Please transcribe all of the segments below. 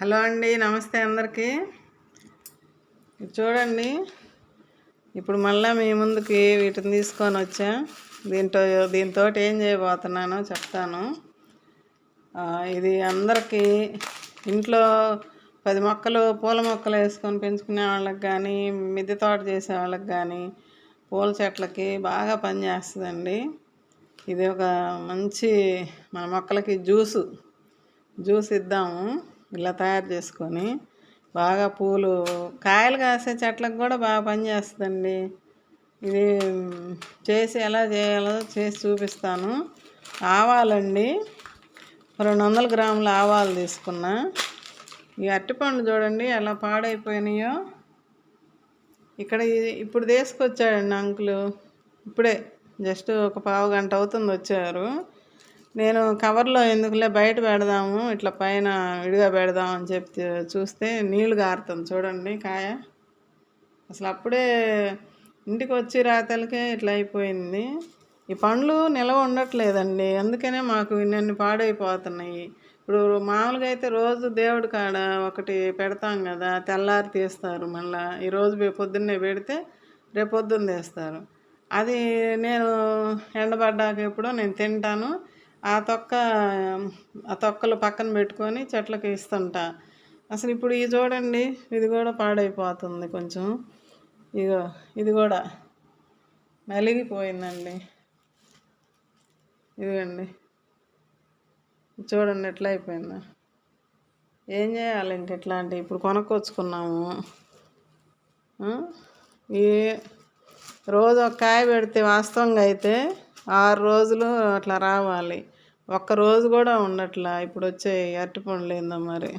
Hello అండి, నమస్తే అందరికీ. చూడండి, ఇప్పుడు మళ్ళీ మీ ముందుకి వీటిని తీసుకొని వచ్చా. దీంతో ఏం చేయబోతున్నానో చెప్తాను. ఇది అందరికీ ఇంట్లో 10 మొక్కలు పూల మొక్కలు వేసుకొని పెంచుకునే వాళ్ళకి కానీ, మిద్దె తోట చేసే వాళ్ళకి కానీ, పూల చెట్లకి బాగా పనిచేస్తుందండి. ఇది ఒక మంచి మన మొక్కలకి జ్యూస్ ఇద్దాము. ఇలా తయారు చేసుకొని బాగా పూలు కాయలు కాసే చెట్లకు కూడా బాగా పనిచేస్తుందండి. ఇది చేసి ఎలా చేయాలో చేసి చూపిస్తాను. ఆవాలండి, 200 గ్రాముల ఆవాలు తీసుకున్నా. ఈ అరటిపండు చూడండి ఎలా పాడైపోయినాయో. ఇక్కడ ఇప్పుడు తీసుకొచ్చాడండి అంకులు. ఇప్పుడే జస్ట్ ఒక పావు గంట అవుతుంది వచ్చారు. నేను కవర్లో ఎందుకులే బయట పెడదాము, ఇట్లా పైన విడిగా పెడదాం అని చెప్పి చూస్తే నీళ్లు గారుతుంది చూడండి కాయ. అసలు అప్పుడే ఇంటికి వచ్చి రాతలకే ఇట్లా అయిపోయింది. ఈ పండ్లు నిలవ ఉండట్లేదండి, అందుకనే మాకు ఇన్ని పాడైపోతున్నాయి. ఇప్పుడు మామూలుగా అయితే రోజు దేవుడి కాడ ఒకటి పెడతాం కదా, తెల్లారి తీస్తారు. మళ్ళీ ఈరోజు పొద్దున్నే పెడితే రేపు పొద్దున్న తీస్తారు. అది నేను ఎండబడ్డాక ఎప్పుడో నేను తింటాను. ఆ తొక్కలు పక్కన పెట్టుకొని చెట్లకి ఇస్తుంటా. అసలు ఇప్పుడు ఇది చూడండి, ఇది కూడా పాడైపోతుంది కొంచెం. ఇగో ఇది కూడా నలిగిపోయిందండి. ఇదిగండి చూడండి ఎట్లా అయిపోయిందా. ఏం చేయాలి ఇంక ఇట్లాంటివి? ఇప్పుడు కొనుక్కొచ్చుకున్నాము. ఈ రోజు ఒక కాయ పెడితే వాస్తవంగా అయితే 6 రోజులు అట్లా రావాలి. ఒక్కరోజు కూడా ఉండట్లా. ఇప్పుడు వచ్చే అరటిపండ్లు ఏందో మరి.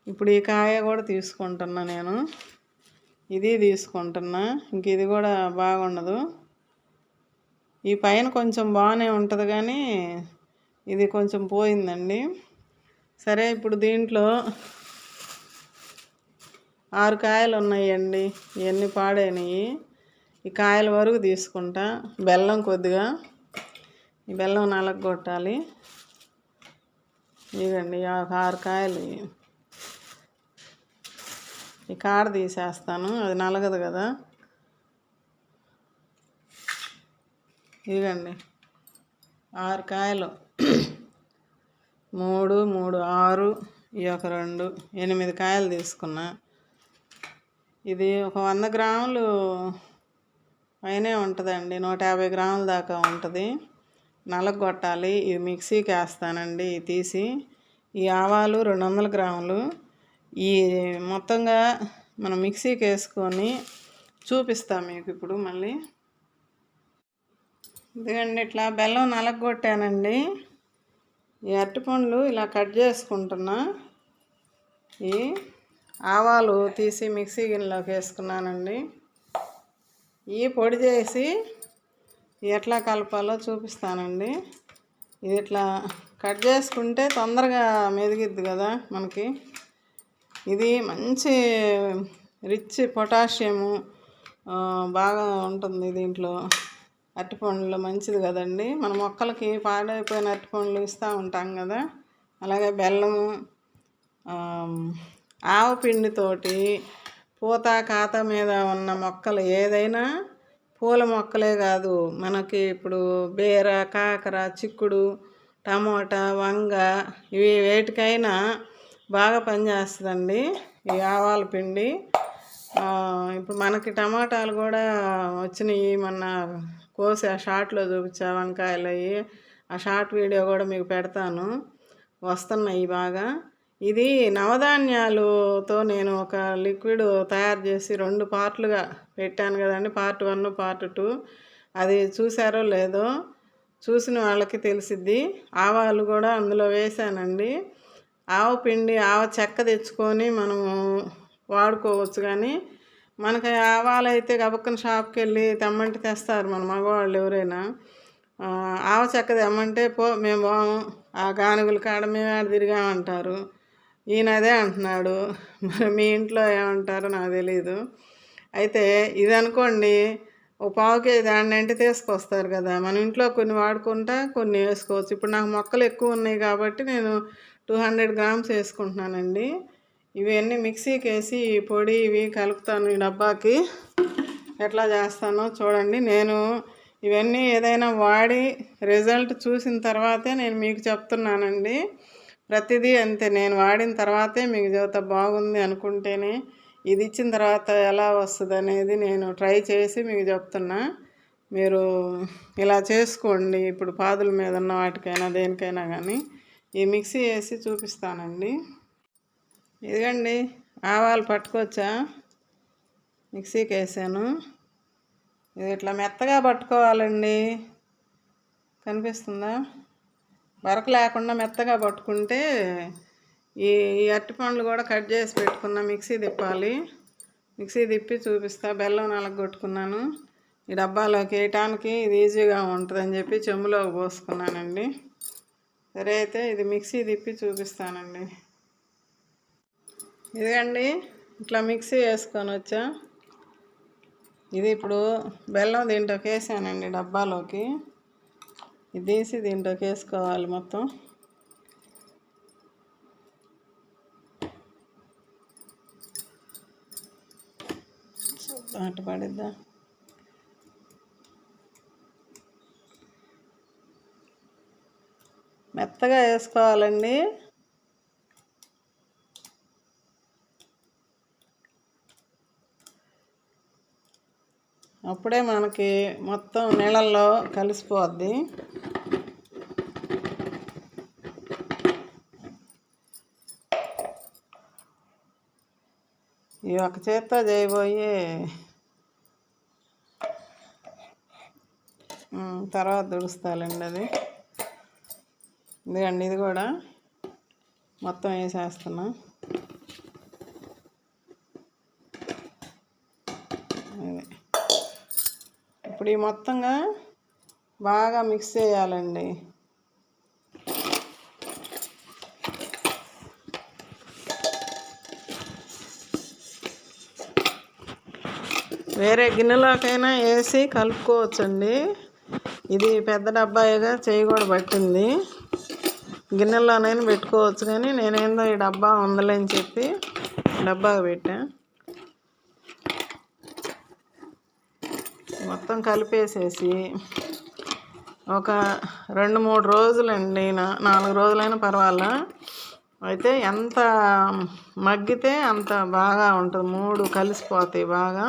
ఇప్పుడు ఈ కాయ కూడా తీసుకుంటున్నా నేను, ఇది తీసుకుంటున్నా. ఇంక ఇది కూడా బాగుండదు. ఈ పైన కొంచెం బాగానే ఉంటుంది కానీ ఇది కొంచెం పోయిందండి. సరే, ఇప్పుడు దీంట్లో 6 కాయలు ఉన్నాయండి, ఇవన్నీ పాడైనవి. ఈ కాయల వరకు తీసుకుంటా. బెల్లం కొద్దిగా, ఈ బెల్లం నలగొట్టాలి. ఇదండి 6 కాయలు. ఈ కాడ తీసేస్తాను, అది నలగదు కదా. ఇదండి 6 కాయలు, 3, 3, 6, ఈ ఒక 2, 8 కాయలు తీసుకున్నా. ఇది ఒక 100 గ్రాములు పైనే ఉంటుందండి, 150 గ్రాముల దాకా ఉంటుంది. నలగొట్టాలి. ఇది మిక్సీకి వేస్తానండి తీసి. ఈ ఆవాలు 200 గ్రాములు. ఈ మొత్తంగా మనం మిక్సీకి వేసుకొని చూపిస్తాం మీకు ఇప్పుడు మళ్ళీ. ఇదిగండి ఇట్లా బెల్లం నలగొట్టానండి. ఈ అరటిపండ్లు ఇలా కట్ చేసుకుంటున్నా. ఈ ఆవాలు తీసి మిక్సీ గిన్నెలోకి వేసుకున్నానండి. ఈ పొడి చేసి ఎట్లా కలపాలో చూపిస్తానండి. ఇది ఇట్లా కట్ చేసుకుంటే తొందరగా మెదిగిద్ది కదా మనకి. ఇది మంచి రిచ్ పొటాషియము బాగా ఉంటుంది దీంట్లో. అరటిపండ్లు మంచిది కదండి. మన మొక్కలకి పాడైపోయిన అరటిపండ్లు ఇస్తూ ఉంటాం కదా, అలాగే బెల్లము, ఆవపిండితోటి పూత కాత మీద ఉన్న మొక్కలు ఏదైనా, పూల మొక్కలే కాదు, మనకి ఇప్పుడు బీర, కాకర, చిక్కుడు, టమోటా, వంగ, ఇవి వేటికైనా బాగా పనిచేస్తుందండి ఈ ఆవాల పిండి. ఇప్పుడు మనకి టమాటాలు కూడా వచ్చినాయి, మొన్న కోసి ఆ షార్ట్లో చూపించా, వంకాయలు అవి. ఆ షార్ట్ వీడియో కూడా మీకు పెడతాను, వస్తున్నాయి బాగా. ఇది నవధాన్యాలతో నేను ఒక లిక్విడ్ తయారు చేసి 2 పార్ట్లుగా పెట్టాను కదండి, పార్ట్ 1, పార్ట్ 2. అది చూసారో లేదో, చూసిన వాళ్ళకి తెలిసిద్ది. ఆవాలు కూడా అందులో వేసానండి. ఆవపిండి, ఆవ చెక్క తెచ్చుకొని మనము వాడుకోవచ్చు. కానీ మనకి ఆవాలు అయితే గబక్కన షాప్కి వెళ్ళి తెమ్మంటే తెస్తారు మన మగవాళ్ళు ఎవరైనా. ఆవ చెక్క తెమ్మంటే మేము ఆ గానుగుల కాడ మేము ఆడ తిరిగామంటారు. ఈయన అదే అంటున్నాడు, మరి మీ ఇంట్లో ఏమంటారో నాకు తెలీదు. అయితే ఇది అనుకోండి, ఓ పావు కేజీ దాన్ని తీసుకొస్తారు కదా, మన ఇంట్లో కొన్ని వాడుకుంటా కొన్ని వేసుకోవచ్చు. ఇప్పుడు నాకు మొక్కలు ఎక్కువ ఉన్నాయి కాబట్టి నేను 200 గ్రామ్స్ వేసుకుంటున్నానండి. ఇవన్నీ మిక్సీకి వేసి ఈ పొడి ఇవి కలుపుతాను ఈ డబ్బాకి. ఎట్లా చేస్తానో చూడండి. నేను ఇవన్నీ ఏదైనా వాడి రిజల్ట్ చూసిన తర్వాతే నేను మీకు చెప్తున్నానండి. ప్రతిదీ అంతే, నేను వాడిన తర్వాతే మీకు చెబుతా. బాగుంది అనుకుంటేనే, ఇది ఇచ్చిన తర్వాత ఎలా వస్తుంది అనేది నేను ట్రై చేసి మీకు చెప్తున్నా. మీరు ఇలా చేసుకోండి. ఇప్పుడు పాదుల మీద ఉన్న వాటికైనా దేనికైనా కానీ ఈ మిక్సీ వేసి చూపిస్తానండి. ఇదిగండి ఆవాలు పట్టుకోవచ్చా, మిక్సీకి వేసాను. ఇది ఇట్లా మెత్తగా పట్టుకోవాలండి. కనిపిస్తుందా? బరక లేకుండా మెత్తగా పట్టుకుంటే ఈ అరటిపండ్లు కూడా కట్ చేసి పెట్టుకున్న మిక్సీ తిప్పాలి. మిక్సీ తిప్పి చూపిస్తా. బెల్లం నలగొట్టుకున్నాను. ఈ డబ్బాలోకి వేయటానికి ఇది ఈజీగా ఉంటుందని చెప్పి చెంబులోకి పోసుకున్నానండి. సరే, అయితే ఇది మిక్సీ తిప్పి చూపిస్తానండి. ఇదిగండి ఇట్లా మిక్సీ వేసుకొని వచ్చా. ఇది ఇప్పుడు బెల్లం దీంట్లోకి వేసానండి డబ్బాలోకి. ఇది తీసి దీంట్లోకి వేసుకోవాలి మొత్తం. అటు పడిద్దా. మెత్తగా వేసుకోవాలండి. అప్పుడే మనకి మొత్తం నీళ్ళల్లో కలిసిపోద్ది. ఈ ఒక చేత్తో చేయబోయి తర్వాత దుడుస్తాలండి అది. ఇదిగండి ఇది కూడా మొత్తం వేసేస్తున్నా. అదే ఇప్పుడు ఈ మొత్తంగా బాగా మిక్స్ చేయాలండి. వేరే గిన్నెలోకైనా వేసి కలుపుకోవచ్చండి. ఇది పెద్ద డబ్బాయిగా చేయి కూడా పట్టింది. గిన్నెలోనైనా పెట్టుకోవచ్చు, కానీ నేనేందో ఈ డబ్బా ఉందలేని చెప్పి డబ్బాకి పెట్టా. మొత్తం కలిపేసేసి ఒక 2-3 రోజులండి, 4 రోజులైనా పర్వాలా. అయితే ఎంత మగ్గితే అంత బాగా ఉంటుంది. 3 కలిసిపోతాయి బాగా.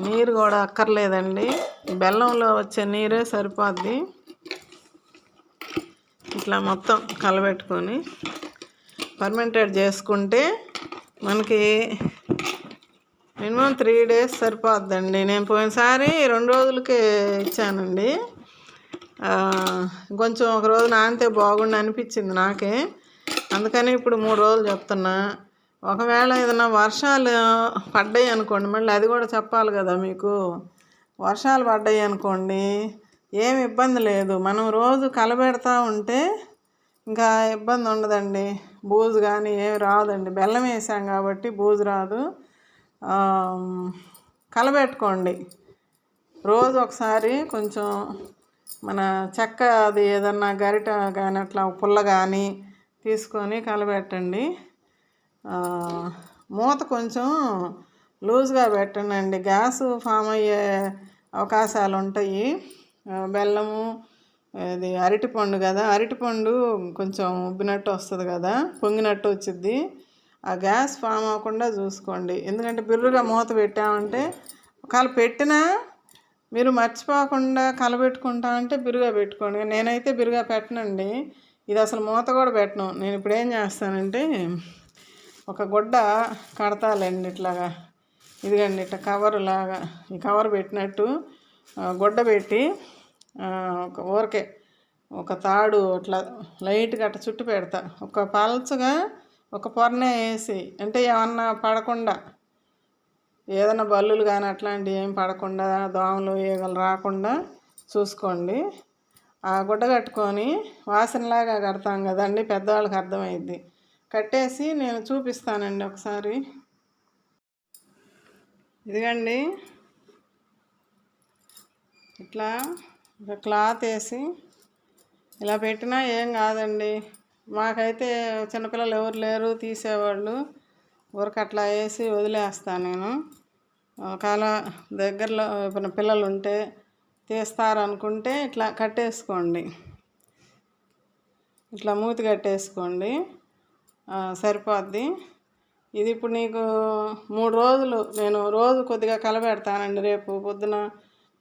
నీరు కూడా అక్కర్లేదండి, బెల్లంలో వచ్చే నీరే సరిపోద్ది. ఇట్లా మొత్తం కలబెట్టుకొని ఫర్మెంటెడ్ చేసుకుంటే మనకి మినిమం 3 days సరిపోద్దండి. నేను పోయినసారి 2 రోజులకే ఇచ్చానండి. కొంచెం ఒక రోజు నానితే బాగుండి అనిపించింది నాకే. అందుకని ఇప్పుడు 3 రోజులు చెప్తున్నా. ఒకవేళ ఏదైనా వర్షాలు పడ్డాయి అనుకోండి, మళ్ళీ అది కూడా చెప్పాలి కదా మీకు. వర్షాలు పడ్డాయి అనుకోండి, ఏమి ఇబ్బంది లేదు. మనం రోజు కలబెడతా ఉంటే ఇంకా ఇబ్బంది ఉండదండి. బూజు కానీ ఏమి రాదండి. బెల్లం వేసాం కాబట్టి బూజు రాదు. కలబెట్టుకోండి రోజు ఒకసారి. కొంచెం మన చెక్క అది ఏదన్నా గరిట కానీ అట్లా పుల్ల కానీ తీసుకొని కలబెట్టండి. మూత కొంచెం లూజ్గా పెట్టండి. గ్యాస్ ఫామ్ అయ్యే అవకాశాలు ఉంటాయి. బెల్లము ఇది అరటిపండు కదా, అరటిపండు కొంచెం ఉబ్బినట్టు వస్తుంది కదా, పొంగినట్టు వచ్చిద్ది. ఆ గ్యాస్ ఫామ్ అవ్వకుండా చూసుకోండి. ఎందుకంటే బిర్రుగా మూత పెట్టామంటే, ఒకవేళ పెట్టినా మీరు మర్చిపోకుండా కలబెట్టుకుంటా అంటే బిరుగా పెట్టుకోండి. నేనైతే బిరుగా పెట్టనండి. ఇది అసలు మూత కూడా పెట్టను. నేను ఇప్పుడు ఏం చేస్తానంటే, ఒక గుడ్డ కడతాలండి ఇట్లాగా. ఇదిగండి ఇట్లా కవర్ లాగా, ఈ కవర్ పెట్టినట్టు గుడ్డ పెట్టి ఒక ఊరకే ఒక తాడు అట్లా లైట్గా అట్లా చుట్టు పెడతా. ఒక పల్చగా ఒక పొరనే వేసి, అంటే ఏమన్నా పడకుండా, ఏదైనా బల్లులు కానీ అట్లాంటివి ఏం పడకుండా, దోమలు ఈగలు రాకుండా చూసుకోండి. ఆ గుడ్డ కట్టుకొని వాసనలాగా కడతాం కదండి, పెద్దవాళ్ళకి అర్థమైద్ది. కట్టేసి నేను చూపిస్తానండి ఒకసారి. ఇదిగండి ఇట్లా ఒక క్లాత్ వేసి ఇలా పెట్టినా ఏం కాదండి. మాకైతే చిన్నపిల్లలు ఎవరు లేరు తీసేవాళ్ళు, ఊరికి అట్లా వేసి వదిలేస్తాను నేను. ఒకవేళ దగ్గరలో పిల్లలు ఉంటే తీస్తారనుకుంటే ఇట్లా కట్టేసుకోండి, ఇట్లా మూతి కట్టేసుకోండి, సరిపోద్ది. ఇది ఇప్పుడు నీకు 3 రోజులు నేను రోజు కొద్దిగా కలబెడతానండి. రేపు పొద్దున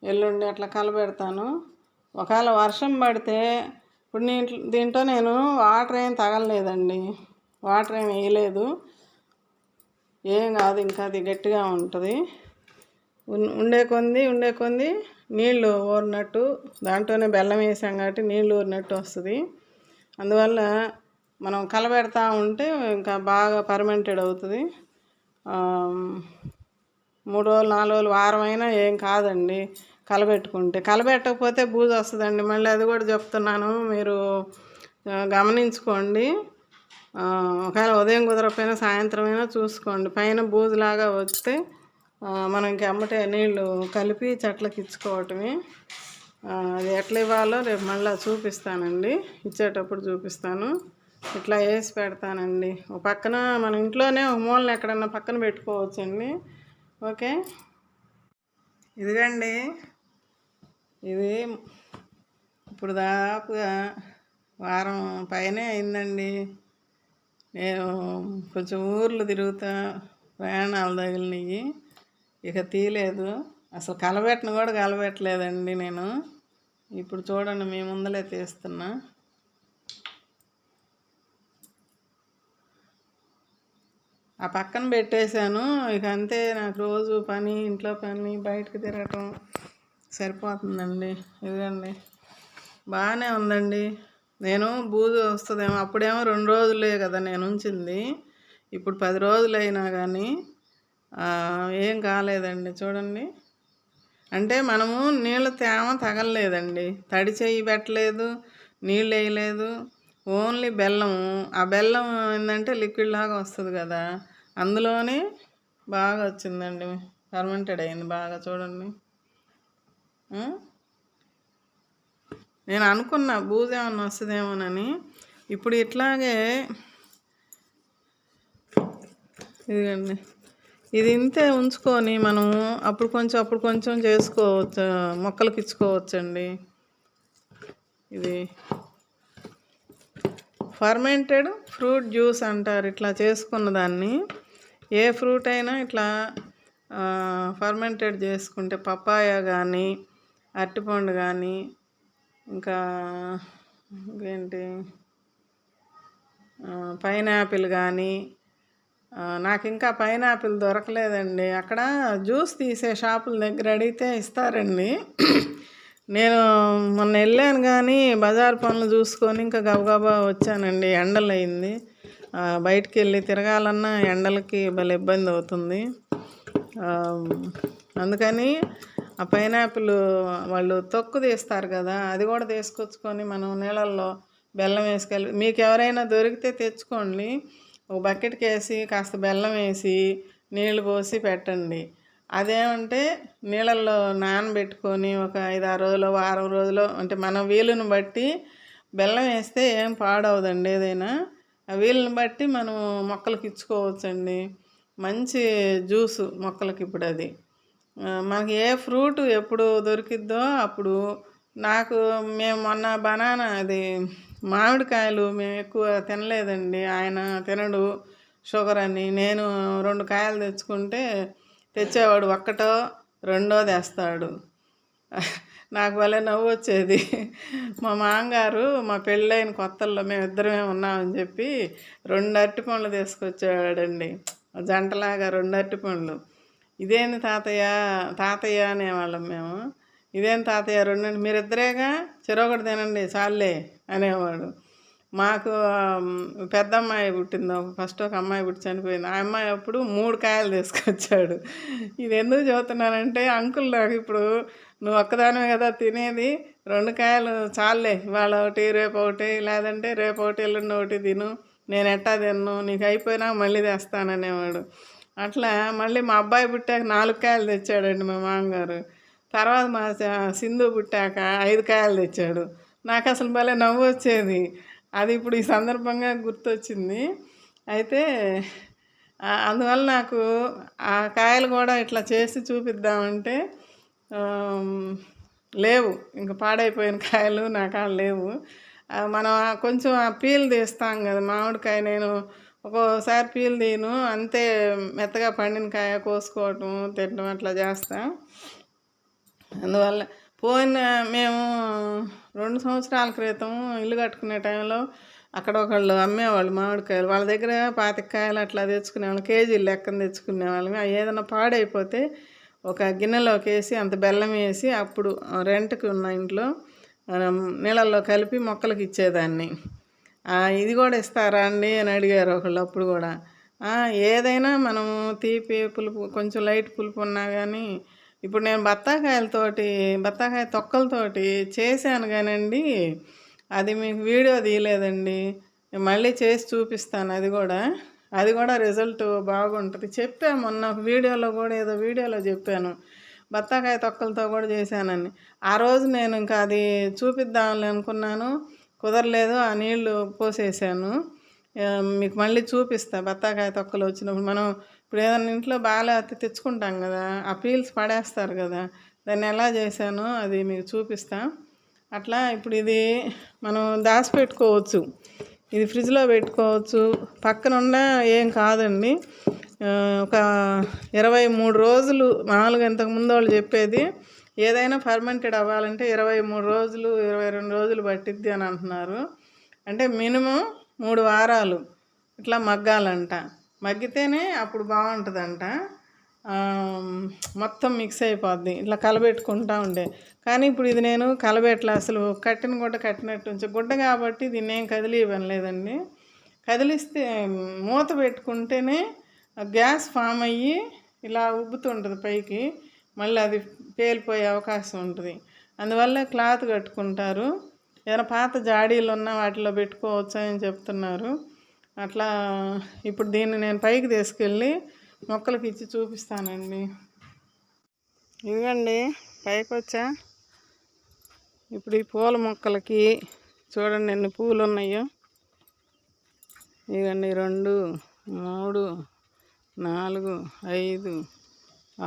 ఎల్లుండి అట్లా కలబెడతాను. ఒకవేళ వర్షం పడితే ఇప్పుడు దీంట్లో నేను వాటర్ ఏం తగలలేదండి, వాటర్ ఏం వేయలేదు, ఏం కాదు. ఇంకా అది గట్టిగా ఉంటుంది. ఉండే కొంది నీళ్ళు ఊరినట్టు, దాంట్లోనే బెల్లం వేసాం కాబట్టి నీళ్ళు ఊరినట్టు వస్తుంది. అందువల్ల మనం కలబెడతా ఉంటే ఇంకా బాగా ఫర్మెంటెడ్ అవుతుంది. 3 రోజులు 4 రోజులు వారం అయినా ఏం కాదండి కలబెట్టుకుంటే. కలబెట్టకపోతే బూజు వస్తుందండి. మళ్ళీ అది కూడా చెప్తున్నాను, మీరు గమనించుకోండి. ఒకవేళ ఉదయం కుదరకపోయినా సాయంత్రం అయినా చూసుకోండి. పైన బూజులాగా వస్తే మనం ఇంకెమ్మటే నీళ్ళు కలిపి చెట్లకి ఇచ్చుకోవటమే. అది ఎట్లా ఇవ్వాలో రేపు మళ్ళీ చూపిస్తానండి, ఇచ్చేటప్పుడు చూపిస్తాను. ఇట్లా వేసి పెడతానండి. ఒక పక్కన మన ఇంట్లోనే ఒక మూలన ఎక్కడన్నా పక్కన పెట్టుకోవచ్చండి. ఓకే, ఇదిగండి, ఇది ఇప్పుడు దాదాపుగా వారం పైనే అయిందండి. నేను కొంచెం ఊర్లు తిరుగుతా, ప్రయాణాలు తగిలినవి, ఇక తీయలేదు. అసలు కలబెట్టను కూడా కలబెట్టలేదండి నేను. ఇప్పుడు చూడండి, మీ ముందలే తీస్తున్నా. ఆ పక్కన పెట్టేశాను. ఇక అంతే, నాకు రోజు పని, ఇంట్లో పని, బయటకు తిరగటం సరిపోతుందండి. ఇదిగండి, బాగానే ఉందండి. నేను బూజు వస్తుందేమో, అప్పుడేమో 2 రోజులే కదా నేను ఉంచింది, ఇప్పుడు 10 రోజులు అయినా కానీ ఏం కాలేదండి. చూడండి, అంటే మనము నీళ్ళ తేమ తగలలేదండి, తడి చెయ్యి పెట్టలేదు, నీళ్ళు వేయలేదు, ఓన్లీ బెల్లము. ఆ బెల్లం ఏంటంటే లిక్విడ్ లాగా వస్తుంది కదా, అందులోనే బాగా వచ్చిందండి, ఫర్మెంటెడ్ అయింది బాగా. చూడండి, నేను అనుకున్నా బూజు ఏమన్నా వస్తుందేమోనని. ఇప్పుడు ఇట్లాగే ఇదిగండి, ఇది ఇంతే ఉంచుకొని మనము అప్పుడు కొంచెం చేసుకోవచ్చు, మొక్కలకి ఇచ్చుకోవచ్చండి. ఇది ఫర్మెంటెడ్ ఫ్రూట్ జ్యూస్ అంటారు. ఇట్లా చేసుకున్న దాన్ని ఏ ఫ్రూట్ అయినా ఇట్లా ఫర్మెంటెడ్ చేసుకుంటే, పపాయ కానీ, అరటిపండు కానీ, ఇంకా ఇంకేంటి, పైనాపిల్ కానీ. నాకు ఇంకా పైనాపిల్ దొరకలేదండి. అక్కడ జ్యూస్ తీసే షాపుల దగ్గర అడిగితే ఇస్తారండి. నేను మొన్న వెళ్ళాను కానీ బజార్ పనులు చూసుకొని ఇంకా గబగబా వచ్చానండి. ఎండలు అయింది, బయటికి వెళ్ళి తిరగాలన్నా ఎండలకి భలే ఇబ్బంది అవుతుంది. అందుకని ఆ పైనాపిల్ వాళ్ళు తొక్కు తీస్తారు కదా, అది కూడా తీసుకొచ్చుకొని మనం నీళ్ళల్లో బెల్లం వేసుకెళ్ళి, మీకు ఎవరైనా దొరికితే తెచ్చుకోండి. ఒక బకెట్కి వేసి కాస్త బెల్లం వేసి నీళ్ళు పోసి పెట్టండి. అదేమంటే నీళ్ళల్లో నానబెట్టుకొని ఒక 5-6 రోజులు, వారం రోజులు, అంటే మన వీలుని బట్టి బెల్లం వేస్తే ఏం పాడవదండి. ఏదైనా ఆ వీలుని బట్టి మనం మొక్కలకి ఇచ్చుకోవచ్చండి. మంచి జ్యూసు మొక్కలకి. ఇప్పుడు అది మనకి ఏ ఫ్రూట్ ఎప్పుడు దొరికిద్దో అప్పుడు. మేము మొన్న బనానా, అది మామిడికాయలు మేము ఎక్కువ తినలేదండి. ఆయన తినడు, షుగర్ అని. నేను 2 కాయలు తెచ్చేవాడు, ఒక్కటో రెండో తెస్తాడు. నాకు భలే నవ్వు వచ్చేది. మా మామగారు మా పెళ్ళైన కొత్తల్లో మేమిద్దరమే ఉన్నామని చెప్పి 2 అరటిపండ్లు తీసుకొచ్చేవాడండి, జంటలాగా 2 అరటిపండ్లు. ఇదేంది తాతయ్య అనేవాళ్ళం మేము. ఇదేం తాతయ్య 2, మీరిద్దరేగా, చెరొకటి తినండి చాలే అనేవాడు. మాకు పెద్ద అమ్మాయి పుట్టింది, ఫస్ట్ ఒక అమ్మాయి పుట్టి చనిపోయింది. ఆ అమ్మాయి అప్పుడు 3 కాయలు తీసుకొచ్చాడు. ఇది ఎందుకు చదువుతున్నానంటే, అంకుల్ నాకు ఇప్పుడు నువ్వు ఒక్కదానివే కదా తినేది, 2 కాయలు చాలే, ఇవాళ ఒకటి రేపు ఒకటి, లేదంటే రేపు ఒకటి ఎల్లుండి ఒకటి తిను, నేను ఎట్టా తిన్ను, నీకు అయిపోయినా మళ్ళీ తెస్తాననేవాడు. అట్లా మళ్ళీ మా అబ్బాయి పుట్టాక 4 కాయలు తెచ్చాడండి మా మామగారు. తర్వాత మా సింధు పుట్టాక 5 కాయలు తెచ్చాడు. నాకు అసలు భలే నవ్వు వచ్చేది. అది ఇప్పుడు ఈ సందర్భంగా గుర్తొచ్చింది. అయితే అందువల్ల నాకు ఆ కాయలు కూడా ఇట్లా చేసి చూపిద్దామంటే లేవు. ఇంక పాడైపోయిన కాయలు నా కాడ లేవు. మనం కొంచెం ఆ పీల్ తీస్తాం కదా మామిడికాయ. నేను ఒక్కోసారి పీల్ తీయను, అంతే మెత్తగా పండిన కాయ కోసుకోవటం తినడం అట్లా చేస్తా. అందువల్ల మేము 2 సంవత్సరాల క్రితం ఇల్లు కట్టుకునే టైంలో అక్కడ ఒకళ్ళు అమ్మేవాళ్ళు మామిడికాయలు. వాళ్ళ దగ్గర 25 కాయలు అట్లా తెచ్చుకునేవాళ్ళం, కేజీలు లెక్కన తెచ్చుకునేవాళ్ళం. అవి ఏదైనా పాడైపోతే ఒక గిన్నెలోకి వేసి అంత బెల్లం వేసి అప్పుడు రెంట్కి ఉన్న ఇంట్లో నీళ్ళల్లో కలిపి మొక్కలకి ఇచ్చేదాన్ని. ఇది కూడా ఇస్తారా అండి అని అడిగారు ఒకళ్ళు అప్పుడు కూడా. ఏదైనా మనము తీపి పులుపు కొంచెం లైట్ పులుపు ఉన్నా కానీ ఇప్పుడు నేను బత్తాకాయ తొక్కలతోటి చేశాను కానండి, అది మీకు వీడియో తీయలేదండి. మళ్ళీ చేసి చూపిస్తాను. అది కూడా రిజల్ట్ బాగుంటుంది. చెప్పాను మొన్న ఒక వీడియోలో కూడా, ఏదో వీడియోలో చెప్పాను బత్తాకాయ తొక్కలతో కూడా చేశానని. ఆ రోజు నేను ఇంకా అది చూపిద్దామని అనుకున్నాను, కుదరలేదు. ఆ నీళ్లు పోసేసాను. మీకు మళ్ళీ చూపిస్తా. బత్తాకాయ తొక్కలు వచ్చినప్పుడు మనం ఇప్పుడు ఏదైనా ఇంట్లో బాగాలేకపోతే తెచ్చుకుంటాం కదా, ఆ పీల్స్ పడేస్తారు కదా, దాన్ని ఎలా చేశానో అది మీకు చూపిస్తా. అట్లా ఇప్పుడు ఇది మనం దాచిపెట్టుకోవచ్చు, ఇది ఫ్రిడ్జ్లో పెట్టుకోవచ్చు. పక్కనుండ ఏం కాదండి. ఒక 23 రోజులు మామూలుగా ఇంతకుముందు వాళ్ళు చెప్పేది ఏదైనా ఫర్మెంటెడ్ అవ్వాలంటే 23 రోజులు 22 రోజులు పట్టిద్ది అని అంటున్నారు. అంటే మినిమం 3 వారాలు ఇట్లా మగ్గాలంట. మగ్గితేనే అప్పుడు బాగుంటుందంట. మొత్తం మిక్స్ అయిపోద్ది. ఇట్లా కలబెట్టుకుంటూ ఉండే. కానీ ఇప్పుడు ఇది నేను కలబెట్టలే, అసలు కట్టిన గుడ్డ కట్టినట్టు ఉంచి గుడ్డ కాబట్టి దీన్ని ఏం కదిలివ్వలేదండి. కదిలిస్తే మూత పెట్టుకుంటేనే గ్యాస్ ఫామ్ అయ్యి ఇలా ఉబ్బుతుంటుంది పైకి, మళ్ళీ అది పేలిపోయే అవకాశం ఉంటుంది. అందువల్ల క్లాత్ కట్టుకుంటారు. ఏదైనా పాత జాడీలు ఉన్న వాటిలో పెట్టుకోవచ్చు అని చెప్తున్నారు. అట్లా ఇప్పుడు దీన్ని నేను పైకి తీసుకెళ్ళి మొక్కలకి ఇచ్చి చూపిస్తానండి. ఇదిగండి పైకి వచ్చా. ఇప్పుడు ఈ పూల మొక్కలకి చూడండి ఎన్ని పూలు ఉన్నాయో. ఇదిగండి 2, 3, 4, 5,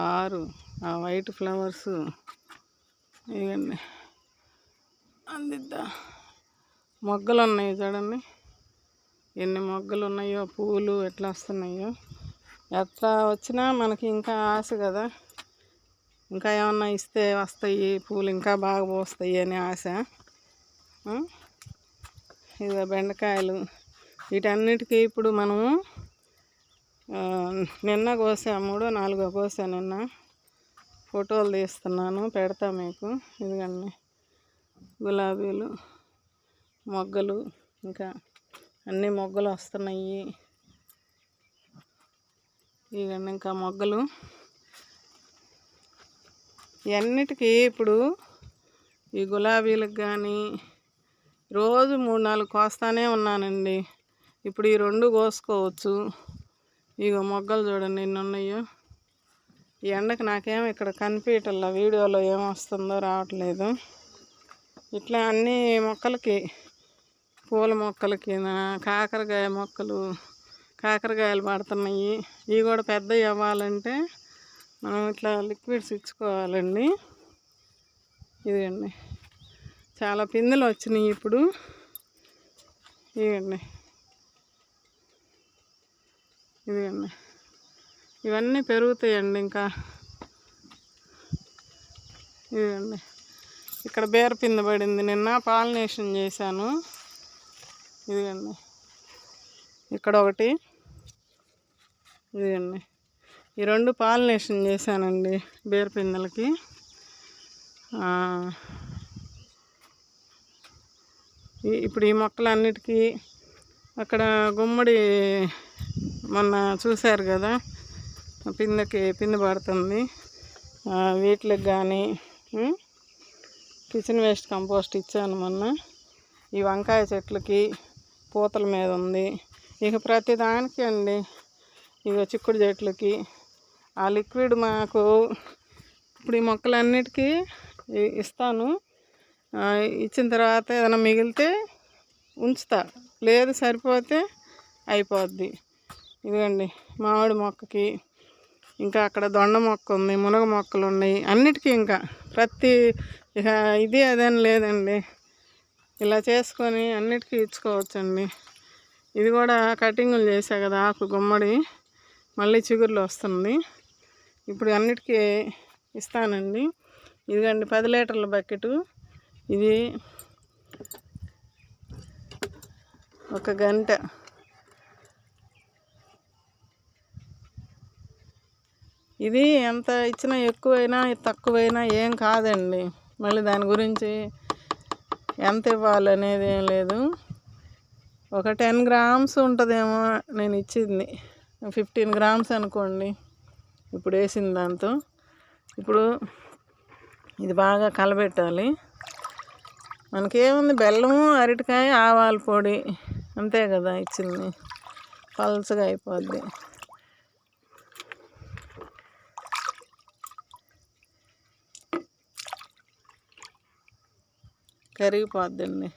6 ఆ వైట్ ఫ్లవర్స్. ఇదిగండి అందిద్దా మొగ్గలు ఉన్నాయి చూడండి, ఎన్ని మొగ్గలు ఉన్నాయో, పూలు ఎట్లా వస్తున్నాయో. ఎట్లా వచ్చినా మనకి ఇంకా ఆశ కదా, ఇంకా ఏమన్నా ఇస్తే వస్తాయి పూలు, ఇంకా బాగా పోస్తాయి అని ఆశ. ఇదిగో బెండకాయలు. వీటన్నిటికీ ఇప్పుడు మనము నిన్న కోసాము, 3-4 కోసా నిన్న. ఫోటోలు తీస్తున్నాను, పెడతా మీకు. ఇదిగండి గులాబీలు మొగ్గలు, ఇంకా అన్ని మొగ్గలు వస్తున్నాయి. ఇవన్నీ ఇంకా మొగ్గలు. ఇవన్నిటికీ ఇప్పుడు ఈ గులాబీలకు కానీ రోజు 3-4 కోస్తానే ఉన్నానండి. ఇప్పుడు ఈ 2 కోసుకోవచ్చు. ఇగో మొగ్గలు చూడండి ఎన్ని ఉన్నాయో. ఈ ఎండకు నాకేమో ఇక్కడ కనిపించట్లా, వీడియోలో ఏమొస్తుందో రావట్లేదు. ఇట్లా అన్ని మొక్కలకి, పూల మొక్కలకి, కాకరకాయ మొక్కలు, కాకరకాయలు పడుతున్నాయి. ఇవి కూడా పెద్దవి అవ్వాలంటే మనం ఇట్లా లిక్విడ్స్ ఇచ్చుకోవాలండి. ఇదండి చాలా పిందెలు వచ్చినాయి ఇప్పుడు. ఇదండి ఇవన్నీ పెరుగుతాయండి ఇంకా. ఇదండి ఇక్కడ బీరపిందె పడింది, నిన్న పాలినేషన్ చేశాను. ఇదిగండి ఇక్కడ ఒకటి. ఇదిగండి ఈ 2 పాలినేషన్ చేశానండి బీరపిందెలకి. ఇప్పుడు ఈ మొక్కలన్నిటికీ అక్కడ గుమ్మడి మొన్న చూశారు కదా, పిందె పడుతుంది. వీటికి కానీ కిచెన్ వేస్ట్ కంపోస్ట్ ఇచ్చాను మొన్న. ఈ వంకాయ చెట్లకి పూతల మీద ఉంది. ఇక ప్రతి దానికి అండి, ఇక చిక్కుడు చెట్లకి ఆ లిక్విడ్ మాకు ఇప్పుడు ఈ మొక్కలన్నిటికీ ఇస్తాను. ఇచ్చిన తర్వాత ఏదైనా మిగిలితే ఉంచుతా, లేదు సరిపోతే అయిపోద్ది. ఇదిగండి మామిడి మొక్కకి, ఇంకా అక్కడ దొండ మొక్క ఉంది, మునగ మొక్కలు ఉన్నాయి, అన్నిటికీ ఇంకా ప్రతి ఇక ఇది అదని లేదండి, ఇలా చేసుకొని అన్నిటికీ ఇచ్చుకోవచ్చండి. ఇది కూడా కటింగులు చేసా కదా, ఆకు గుమ్మడి మళ్ళీ చిగురులు వస్తుంది. ఇప్పుడు అన్నిటికీ ఇస్తానండి. ఇదిగండి 10 లీటర్ల బకెటు, ఇది 1 గంట. ఇది ఎంత ఇచ్చినా ఎక్కువైనా తక్కువైనా ఏం కాదండి. మళ్ళీ దాని గురించి ఎంత ఇవ్వాలనేది ఏం లేదు. ఒక 10 గ్రామ్స్ ఉంటుందేమో నేను ఇచ్చింది, 15 గ్రామ్స్ అనుకోండి ఇప్పుడు వేసిన దాంతో. ఇప్పుడు ఇది బాగా కలబెట్టాలి. మనకేముంది, బెల్లము, అరటికాయ, ఆవాల పొడి, అంతే కదా ఇచ్చింది. పల్చగా అయిపోద్ది. కరిగిపోద్దండి.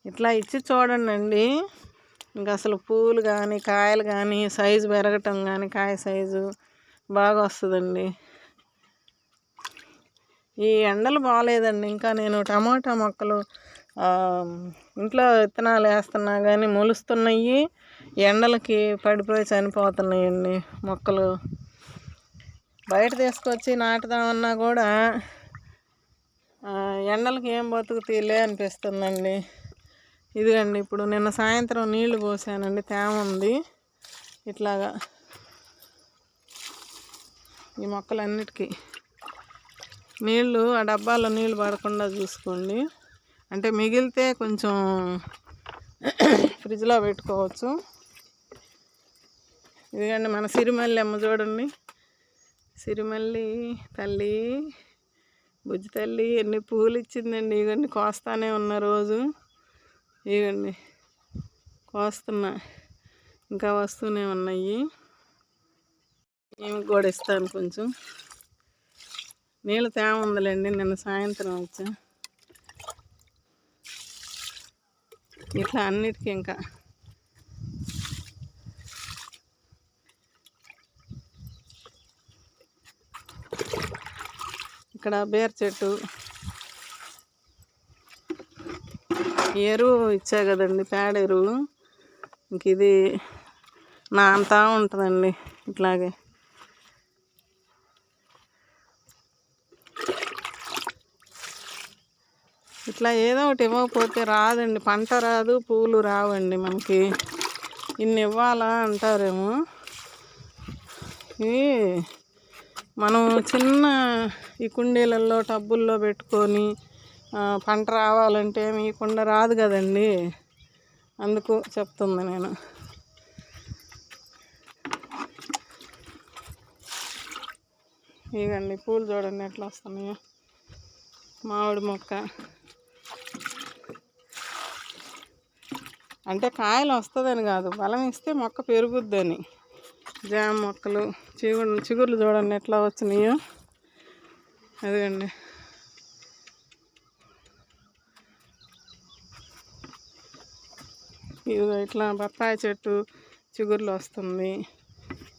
ఇట్లా ఇచ్చి చూడండి. ఇంకా అసలు పూలు కానీ కాయలు కానీ సైజు పెరగటం కానీ, కాయ సైజు బాగా వస్తుందండి. ఈ ఎండలు బాగాలేదండి. ఇంకా నేను టమాటా మొక్కలు ఇంట్లో విత్తనాలు వేస్తున్నా కానీ మొలుస్తున్నాయి, ఎండలకి పడిపోయి చనిపోతున్నాయండి మొక్కలు. బయట తీసుకొచ్చి నాటుదామన్నా కూడా ఎండలకి ఏం బతుకుతీలే అనిపిస్తుందండి. ఇదిగండి ఇప్పుడు నిన్న సాయంత్రం నీళ్లు పోసానండి, తేమ ఉంది. ఇట్లాగా ఈ మొక్కలన్నిటికీ నీళ్ళు, ఆ డబ్బాలో నీళ్ళు పడకుండా చూసుకోండి. అంటే మిగిలితే కొంచెం ఫ్రిడ్జ్లో పెట్టుకోవచ్చు. ఇదిగండి మన సిరిమల్లి అమ్మ చూడండి, సిరిమల్లి తల్లి, బుజ్జి తల్లి ఎన్ని పూలు ఇచ్చిందండి. ఇవన్నీ కోస్తానే ఉన్న రోజు, ఇవ్వండి కోస్తున్నా, ఇంకా వస్తూనే ఉన్నాయి. ఏమి కూడా ఇస్తాను. కొంచెం నీళ్ళు తేమ ఉందిలేండి, నిన్న సాయంత్రం వచ్చా. ఇట్లా అన్నిటికీ ఇంకా ఇక్కడ బీర చెట్టు, ఎరువు ఇచ్చా కదండి, పేడ ఎరువు. ఇంక ఇది నా అంతా ఉంటుందండి. ఇట్లాగే ఇట్లా ఏదో ఒకటి ఇవ్వకపోతే రాదండి, పంట రాదు, పూలు రావండి మనకి. ఇన్ని ఇవ్వాలా అంటారేమో. ఇవి మనం చిన్న ఈ కుండీలలో టబ్బుల్లో పెట్టుకొని పంట రావాలంటే మీకుండా రాదు కదండి, అందుకు చెప్తుంది నేను. ఇదండి పూలు చూడండి ఎట్లా వస్తున్నాయో. మామిడి మొక్క అంటే కాయలు వస్తుందని కాదు, బలం ఇస్తే మొక్క పెరుగుద్దని. జామ మొక్కలు, చిగుర్లు చూడండి ఎట్లా వచ్చినాయో. అదిగండి ఇది ఇట్లా బత్తాయి చెట్టు చిగుర్లు వస్తుంది.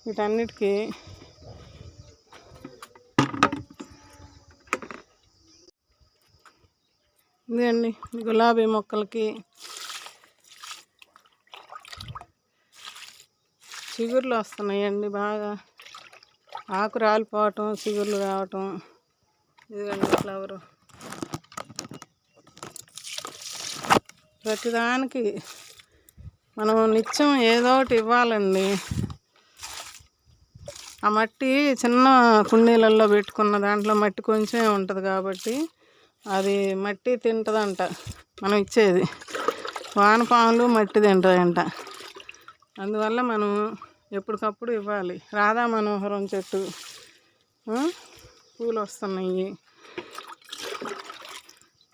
వీటన్నిటికీ ఇదండి గులాబీ మొక్కలకి చిగుర్లు వస్తున్నాయండి బాగా. ఆకు రాలిపోవటం, చిగుర్లు రావటం. ఇదిగండి ఫ్లవరు. ప్రతిదానికి మనం నిత్యం ఏదో ఒకటి ఇవ్వాలండి. ఆ మట్టి చిన్న కుండీలలో పెట్టుకున్న దాంట్లో మట్టి కొంచెమే ఉంటుంది కాబట్టి అది మట్టి తింటుందంట మనం ఇచ్చేది. వానపాములు మట్టి తింటాయంట. అందువల్ల మనం ఎప్పటికప్పుడు ఇవ్వాలి. రాధా మనోహరం చెట్టు పూలు వస్తున్నాయి.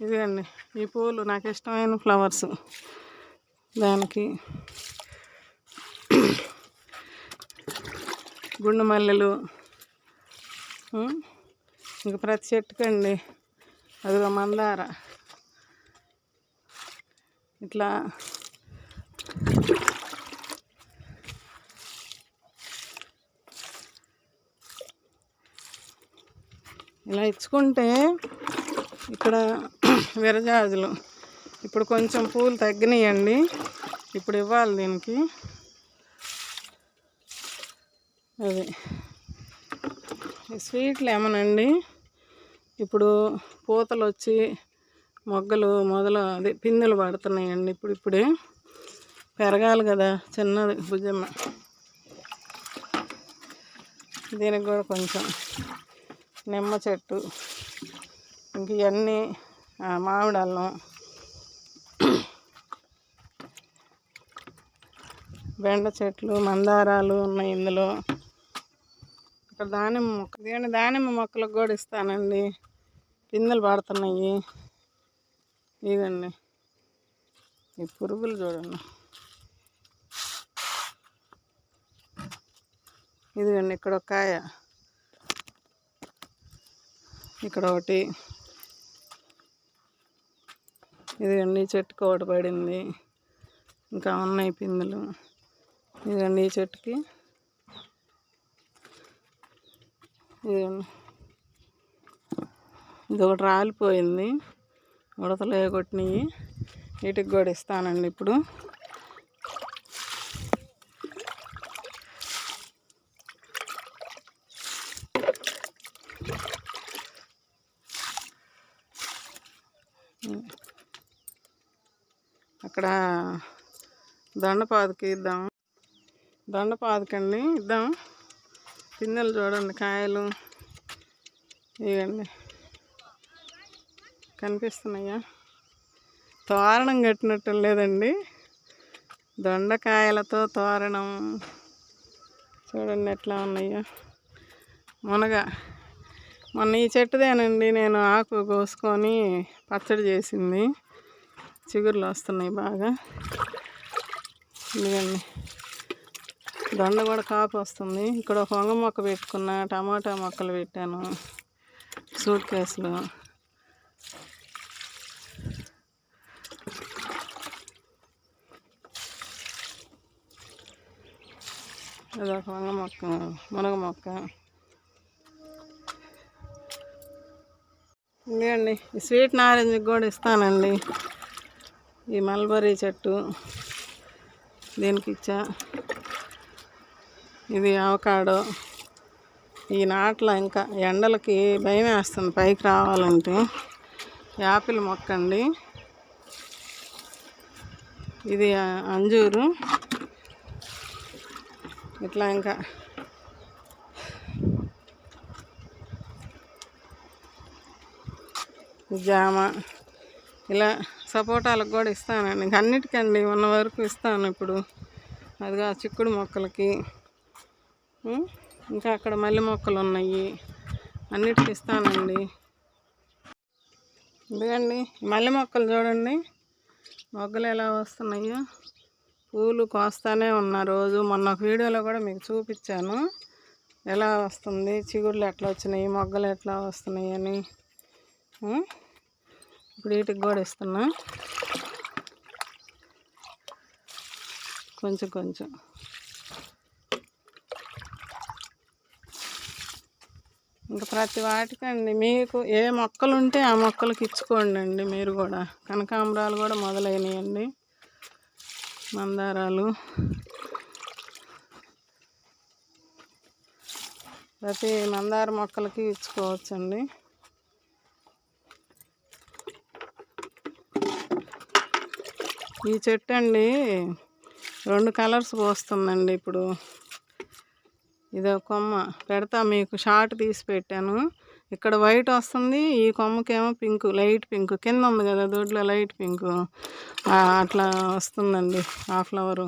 ఇదండి ఈ పూలు నాకు ఇష్టమైన ఫ్లవర్స్. దానికి గుండు మల్లెలు, ఇంక ప్రతి చెట్టుకండి అదిగో మందార ఇట్లా ఇలా ఇచ్చుకుంటే ఇక్కడ విరజాజులు ఇప్పుడు కొంచెం పూలు తగ్గినాయండి. ఇప్పుడు ఇవ్వాలి దీనికి. అది స్వీట్ లెమన్ అండి. ఇప్పుడు పూతలు వచ్చి మొగ్గలు అదే పిందెలు పడుతున్నాయండి. ఇప్పుడే పెరగాలి కదా చిన్నది భుజమ్మ. దీనికి కూడా కొంచెం నిమ్మ చెట్టు, ఇంక ఇవన్నీ మామిడి అల్లం, బెండ చెట్లు, మందారాలు ఉన్నాయి ఇందులో. ఇక్కడ దానిమ్మ మొక్కలకు కూడా ఇస్తానండి. పిందెలు పడుతున్నాయి. ఇదండి ఈ పురుగులు చూడండి. ఇదిగండి ఇక్కడ ఒక కాయ, ఇక్కడ ఒకటి, ఇదిగండి ఈ చెట్టుకి ఒకటి పడింది. ఇంకా ఉన్నాయి పిందెలు. ఇదిగండి ఈ చెట్టుకి, ఇదిగండి ఇది ఒకటి రాలిపోయింది. ఉడతలు కొట్టినవి. వీటికి కూడా ఇస్తానండి ఇప్పుడు. అక్కడ దొండపాదుకి ఇద్దాం. దొండపాదుకండి ఇద్దాం. పిందెలు చూడండి, కాయలు ఇవ్వండి కనిపిస్తున్నాయా? తోరణం కట్టినట్టు లేదండి, దొండకాయలతో తోరణం. చూడండి ఎట్లా ఉన్నాయో. మొన్న ఈ చెట్టుదేనండి నేను ఆకు కోసుకొని పచ్చడి చేసింది. చిగురులు వస్తున్నాయి బాగా. ఇదిగండి దొండ కూడా కాపు వస్తుంది. ఇక్కడ ఒక వంగ మొక్క పెట్టుకున్నా, టమాటా మొక్కలు పెట్టాను సూట్ కేసులో. అదొక వంగ మొక్క, మునగ మొక్క. ఇదండి ఈ స్వీట్ నారింజకి కూడా ఇస్తానండి. ఈ మల్బరీ చెట్టు దీనికి ఇచ్చా. ఇది అవకాడో. ఈ నాట్ల ఇంకా ఎండలకి భయం వేస్తుంది పైకి రావాలంటే. యాపిల్ మొక్క అండి. ఇది అంజూరు. ఇట్లా ఇంకా జామ, ఇలా సపోటాలకు కూడా ఇస్తానండి. ఇంక అన్నిటికండి ఉన్న వరకు ఇస్తాను ఇప్పుడు. అదిగా చిక్కుడు మొక్కలకి, ఇంకా అక్కడ మల్లె మొక్కలు ఉన్నాయి, అన్నిటికి ఇస్తానండి. ఇదిగండి మల్లె మొక్కలు చూడండి, మొగ్గలు ఎలా వస్తున్నాయో. పూలు కోస్తానే ఉన్నా రోజు. మొన్న ఒక వీడియోలో కూడా మీకు చూపించాను ఎలా వస్తుంది, చిగుళ్ళు ఎట్లా వచ్చినాయి, మొగ్గలు ఎట్లా వస్తున్నాయి అని. ఇప్పుడు వీటికి కూడా ఇస్తున్నా కొంచెం. ఇంకా ప్రతి వాటికండి మీకు ఏ మొక్కలు ఉంటే ఆ మొక్కలకి ఇచ్చుకోండి అండి. మీరు కూడా కనకాంబరాలు కూడా మొదలైనయండి, మందారాలు. ప్రతి మందార మొక్కలకి ఇచ్చుకోవచ్చండి. ఈ చెట్టు అండి 2 కలర్స్ పోస్తుందండి ఇప్పుడు. ఇదో కొమ్మ పెడతా, మీకు షార్ట్ తీసి పెట్టాను. ఇక్కడ వైట్ వస్తుంది, ఈ కొమ్మకేమో పింక్, లైట్ పింక్. కింద ఉంది కదా దొడ్లో లైట్ పింక్, అట్లా వస్తుందండి ఆ ఫ్లవరు.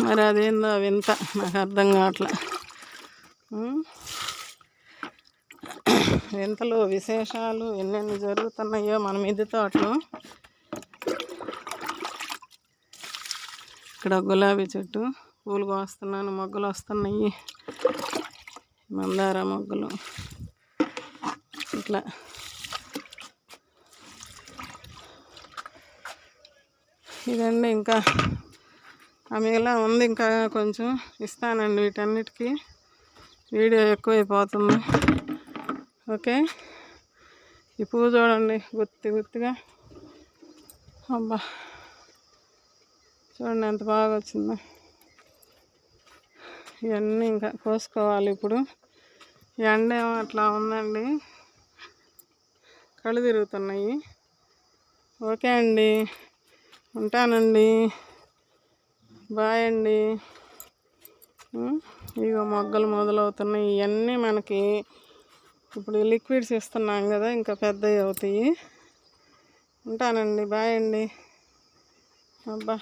మరి అదేందో వింత, నాకు అర్థం కావట్లే. వింతలు విశేషాలు ఎన్నెన్ని జరుగుతున్నాయో మన మిద్దె తోటలో. ఇక్కడ గులాబీ చెట్టు, పూలు కోస్తున్నాను, మొగ్గలు వస్తున్నాయి, మందార మొగ్గలు. ఇట్లా ఇదండి. ఇంకా మిగిలిన ఉంది, ఇంకా కొంచెం ఇస్తానండి. వీటన్నిటికీ వీడియో ఎక్కువైపోతుంది. ఓకే, ఈ పువ్వు చూడండి గుత్తిగా. అబ్బా చూడండి ఎంత బాగా వచ్చిందో. ఇవన్నీ ఇంకా కోసుకోవాలి ఇప్పుడు. ఎండ ఏమో అట్లా ఉందండి, కళ్ళు తిరుగుతున్నాయి. ఓకే అండి, ఉంటానండి. బాయ్ అండి. ఇగో మొగ్గలు మొదలవుతున్నాయి. ఇవన్నీ మనకి ఇప్పుడు లిక్విడ్స్ ఇస్తున్నాం కదా, ఇంకా పెద్దవి అవుతాయి. ఉంటానండి. బాయ్ అండి. అబ్బా.